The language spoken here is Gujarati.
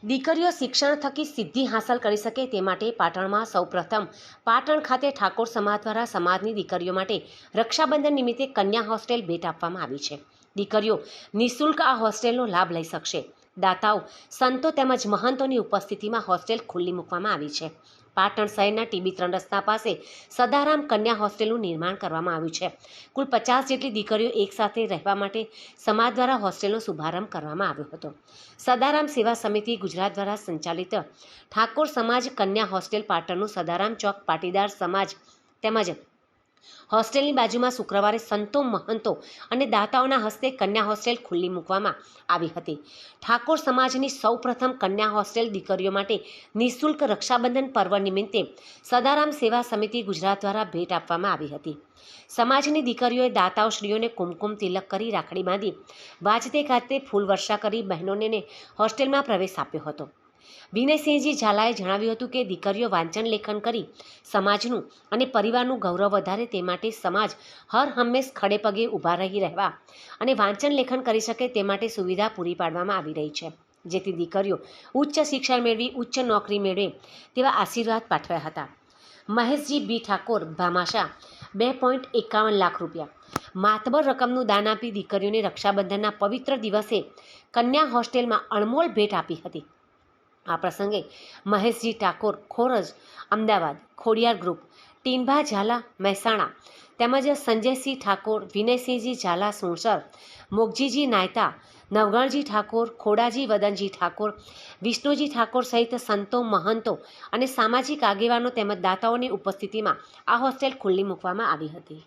દીકરીઓ શિક્ષણ થકી સિદ્ધિ હાંસલ કરી શકે તે માટે પાટણમાં સૌપ્રથમ પાટણ ખાતે ઠાકોર સમાજ દ્વારા સમાજની દીકરીઓ માટે રક્ષાબંધન નિમિત્તે કન્યા હોસ્ટેલ ભેટ આપવામાં આવી છે। દીકરીઓ નિઃશુલ્ક આ હોસ્ટેલનો લાભ લઈ શકશે। દાતાઓ, સંતો તેમજ મહંતોની ઉપસ્થિતિમાં હોસ્ટેલ ખુલ્લી મૂકવામાં આવી છે। પાટણ શહેરના ટીબી 3 રસ્તા પાસે સદારામ કન્યા હોસ્ટેલનું નિર્માણ કરવામાં આવ્યું છે। કુલ 50 જેટલી દીકરીઓ એકસાથે રહેવા માટે સમાજ દ્વારા હોસ્ટેલનો શુભારંભ કરવામાં આવ્યો હતો। સદારામ સેવા સમિતિ ગુજરાત દ્વારા સંચાલિત ઠાકોર સમાજ કન્યા હોસ્ટેલ પાટણનું સદારામ ચોક પાટીદાર સમાજ તેમજ હોસ્ટેલની બાજુમાં શુક્રવારે સંતો, મહંતો અને દાતાઓના હસ્તે કન્યા હોસ્ટેલ ખુલ્લી મૂકવામાં આવી હતી। ઠાકોર સમાજની સૌપ્રથમ કન્યા હોસ્ટેલ દીકરીઓ માટે નિઃશુલ્ક રક્ષાબંધન પર્વ નિમિત્તે સદારામ સેવા સમિતિ ગુજરાત દ્વારા ભેટ આપવામાં આવી હતી। સમાજની દીકરીઓએ દાતાઓશ્રીઓને કુમકુમ તિલક કરી રાખડી બાંધી વાજતે ગાજતે ફૂલ વર્ષા કરી બહેનોને હોસ્ટેલમાં પ્રવેશ આપ્યો હતો। વિનયસિંહજી ઝાલાએ જણાવ્યું હતું કે દીકરીઓ વાંચન લેખન કરી સમાજનું અને પરિવારનું ગૌરવ વધારે તે માટે સમાજ હર હંમેશ ખડે પગે ઊભા રહેવા અને વાંચન લેખન કરી શકે તે માટે સુવિધા પૂરી પાડવામાં આવી રહી છે, જેથી દીકરીઓ ઉચ્ચ શિક્ષણ મેળવી ઉચ્ચ નોકરી મેળવે તેવા આશીર્વાદ પાઠવ્યા હતા। મહેશજી બી ઠાકોર ભામાશા 2.51 લાખ રૂપિયા માતબર રકમનું દાન આપી દીકરીઓને રક્ષાબંધનના પવિત્ર દિવસે કન્યા હોસ્ટેલમાં અણમોલ ભેટ આપી હતી। આ પ્રસંગે મહેશજી ઠાકોર ખોરજ અમદાવાદ, ખોડિયાર ગ્રુપ, ટીનભા ઝાલા મહેસાણા તેમજ સંજયસિંહ ઠાકોર, વિનયસિંહજી ઝાલા સુણસર, મોગજીજી નાયતા, નવગણજી ઠાકોર, ખોડાજી વદનજી ઠાકોર, વિષ્ણુજી ઠાકોર સહિત સંતો, મહંતો અને સામાજિક આગેવાનો તેમજ દાતાઓની ઉપસ્થિતિમાં આ હોસ્ટેલ ખુલ્લી મૂકવામાં આવી હતી।